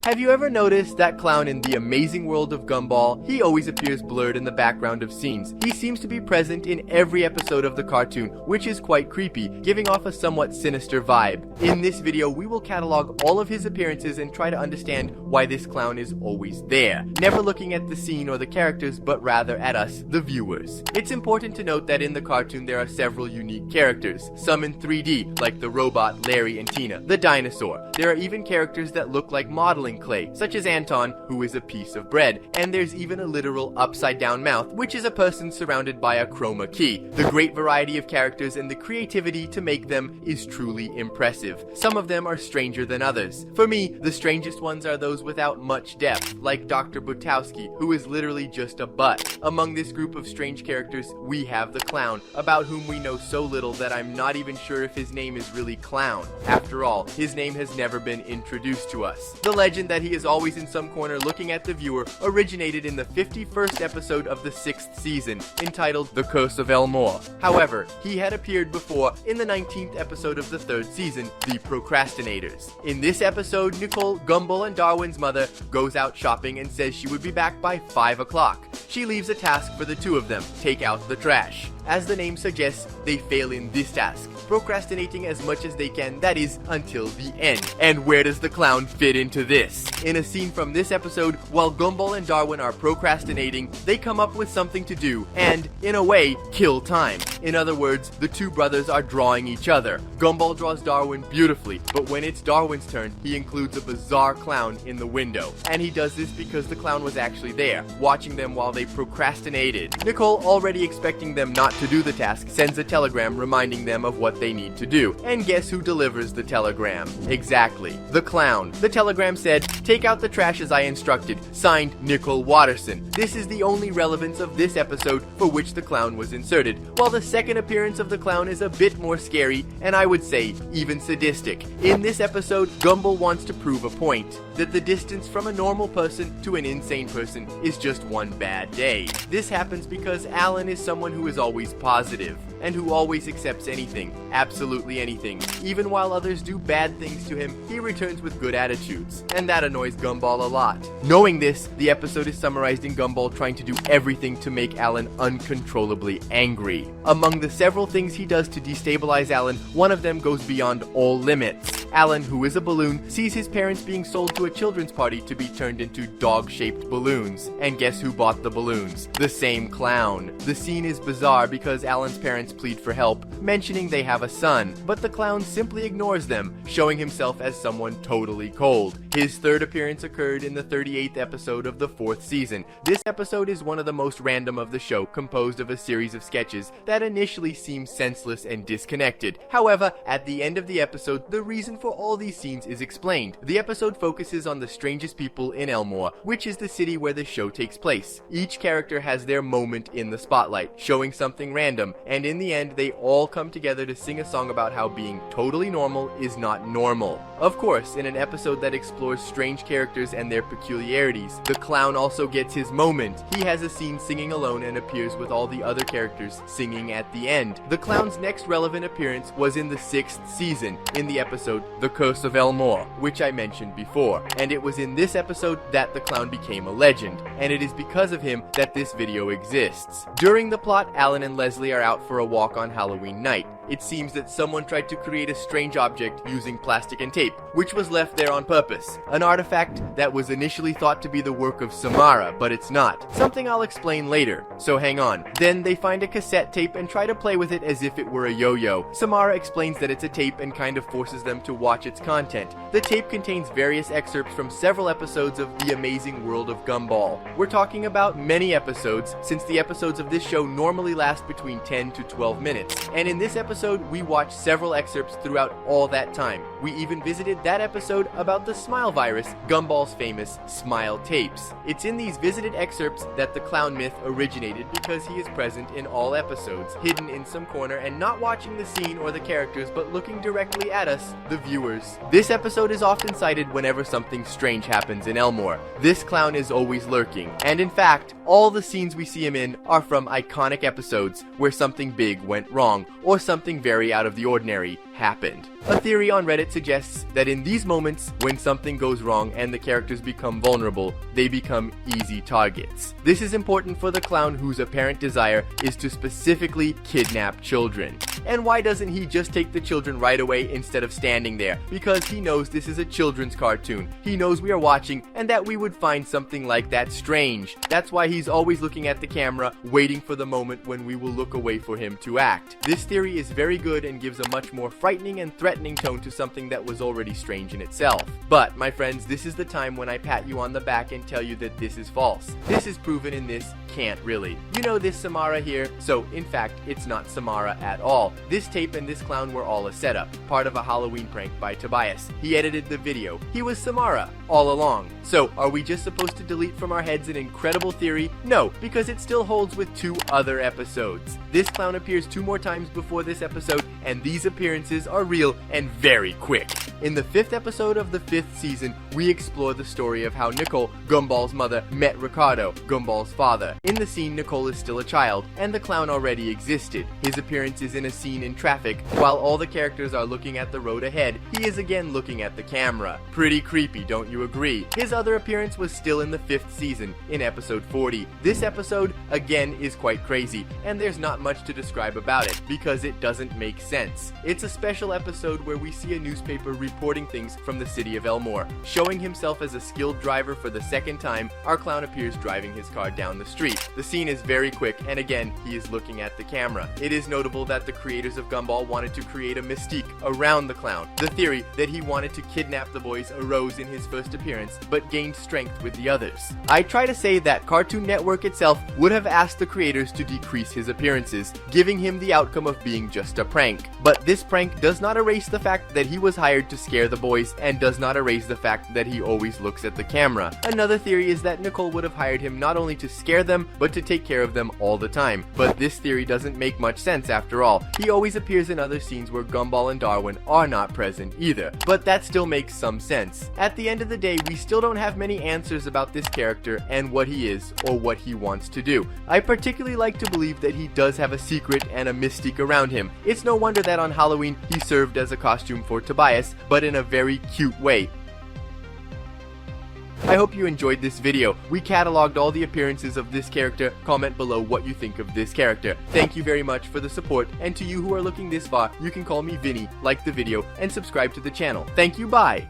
Have you ever noticed that clown in The Amazing World of Gumball? He always appears blurred in the background of scenes. He seems to be present in every episode of the cartoon, which is quite creepy, giving off a somewhat sinister vibe. In this video, we will catalog all of his appearances and try to understand why this clown is always there, never looking at the scene or the characters, but rather at us, the viewers. It's important to note that in the cartoon there are several unique characters, some in 3D, like the robot Larry and Tina, the dinosaur. There are even characters that look like modeling clay, such as Anton, who is a piece of bread, and there's even a literal upside-down mouth, which is a person surrounded by a chroma key. The great variety of characters and the creativity to make them is truly impressive. Some of them are stranger than others. For me, the strangest ones are those without much depth, like Dr. Butowski, who is literally just a butt. Among this group of strange characters, we have the clown, about whom we know so little that I'm not even sure if his name is really Clown. After all, his name has never been introduced to us. The legend that he is always in some corner looking at the viewer originated in the 51st episode of the 6th season, entitled The Curse of Elmore. However, he had appeared before in the 19th episode of the 3rd season, The Procrastinators. In this episode, Nicole, Gumball, and Darwin's mother goes out shopping and says she would be back by 5 o'clock. She leaves a task for the two of them: take out the trash. As the name suggests, they fail in this task, procrastinating as much as they can, that is, until the end. And where does the clown fit into this? In a scene from this episode, while Gumball and Darwin are procrastinating, they come up with something to do and, in a way, kill time. In other words, the two brothers are drawing each other. Gumball draws Darwin beautifully, but when it's Darwin's turn, he includes a bizarre clown in the window. And he does this because the clown was actually there, watching them while they procrastinated. Nicole, already expecting them not to do the task, sends a telegram reminding them of what they need to do. And guess who delivers the telegram? Exactly, the clown. The telegram said, "Take out the trash as I instructed, signed Nicole Watterson." This is the only relevance of this episode for which the clown was inserted, while the second appearance of the clown is a bit more scary, and I would say even sadistic. In this episode, Gumball wants to prove a point, that the distance from a normal person to an insane person is just one bad day. This happens because Alan is someone who is always positive, and who always accepts anything, absolutely anything. Even while others do bad things to him, he returns with good attitudes, and that annoys Gumball a lot. Knowing this, the episode is summarized in Gumball trying to do everything to make Alan uncontrollably angry. Among the several things he does to destabilize Alan, one of them goes beyond all limits. Alan, who is a balloon, sees his parents being sold to a children's party to be turned into dog-shaped balloons. And guess who bought the balloons? The same clown. The scene is bizarre because Alan's parents plead for help, mentioning they have a son, but the clown simply ignores them, showing himself as someone totally cold. His third appearance occurred in the 38th episode of the 4th season. This episode is one of the most random of the show, composed of a series of sketches that initially seem senseless and disconnected. However, at the end of the episode, the reason for all these scenes is explained. The episode focuses on the strangest people in Elmore, which is the city where the show takes place. Each character has their moment in the spotlight, showing something random, and in the end, they all come together to sing a song about how being totally normal is not normal. Of course, in an episode that explores strange characters and their peculiarities, the clown also gets his moment. He has a scene singing alone and appears with all the other characters singing at the end. The clown's next relevant appearance was in the 6th season, in the episode The Curse of Elmore, which I mentioned before. And it was in this episode that the clown became a legend, and it is because of him that this video exists. During the plot, Alan and Leslie are out for a walk on Halloween night. It seems that someone tried to create a strange object using plastic and tape, which was left there on purpose. An artifact that was initially thought to be the work of Samara, but it's not. Something I'll explain later, so hang on. Then they find a cassette tape and try to play with it as if it were a yo-yo. Samara explains that it's a tape and kind of forces them to watch its content. The tape contains various excerpts from several episodes of The Amazing World of Gumball. We're talking about many episodes, since the episodes of this show normally last between 10 to 12 minutes. And in this episode, we watched several excerpts throughout all that time. We even visited that episode about the smile virus, Gumball's famous smile tapes. It's in these visited excerpts that the clown myth originated because he is present in all episodes, hidden in some corner and not watching the scene or the characters, but looking directly at us, the viewers. This episode is often cited whenever something strange happens in Elmore. This clown is always lurking, and in fact, all the scenes we see him in are from iconic episodes where something big went wrong, or something very out of the ordinary happened. A theory on Reddit suggests that in these moments, when something goes wrong and the characters become vulnerable, they become easy targets. This is important for the clown whose apparent desire is to specifically kidnap children. And why doesn't he just take the children right away instead of standing there? Because he knows this is a children's cartoon. He knows we are watching and that we would find something like that strange. That's why he's always looking at the camera, waiting for the moment when we will look away for him to act. This theory is very good and gives a much more frightening and threatening tone to something that was already strange in itself. But, my friends, this is the time when I pat you on the back and tell you that this is false. This is proven in this can't really. You know this Samara here? So, in fact, it's not Samara at all. This tape and this clown were all a setup, part of a Halloween prank by Tobias. He edited the video. He was Samara all along. So, are we just supposed to delete from our heads an incredible theory? No, because it still holds with 2 other episodes. This clown appears 2 more times before this episode, and these appearances are real and very quick. In the 5th episode of the 5th season, we explore the story of how Nicole, Gumball's mother, met Ricardo, Gumball's father. In the scene, Nicole is still a child, and the clown already existed. His appearance is in a scene in traffic. While all the characters are looking at the road ahead, he is again looking at the camera. Pretty creepy, don't you agree? His other appearance was still in the 5th season, in episode 40. This episode, again, is quite crazy, and there's not much to describe about it, because it doesn't make sense. It's a special episode where we see a newspaper reporting things from the city of Elmore. Showing himself as a skilled driver for the 2nd time, our clown appears driving his car down the street. The scene is very quick, and again, he is looking at the camera. It is notable that the creators of Gumball wanted to create a mystique around the clown. The theory that he wanted to kidnap the boys arose in his first appearance, but gained strength with the others. I try to say that Cartoon Network itself would have asked the creators to decrease his appearances, giving him the outcome of being just a prank. But this prank does not erase the fact that he was hired to scare the boys, and does not erase the fact that he always looks at the camera. Another theory is that Nicole would have hired him not only to scare them, but to take care of them all the time. But this theory doesn't make much sense after all. He always appears in other scenes where Gumball and Darwin are not present either. But that still makes some sense. At the end of the day, we still don't have many answers about this character and what he is or what he wants to do. I particularly like to believe that he does have a secret and a mystique around him. It's no wonder that on Halloween he served as a costume for Tobias, but in a very cute way. I hope you enjoyed this video. We cataloged all the appearances of this character. Comment below what you think of this character. Thank you very much for the support, and to you who are looking this far, you can call me Vinny, like the video, and subscribe to the channel. Thank you, bye!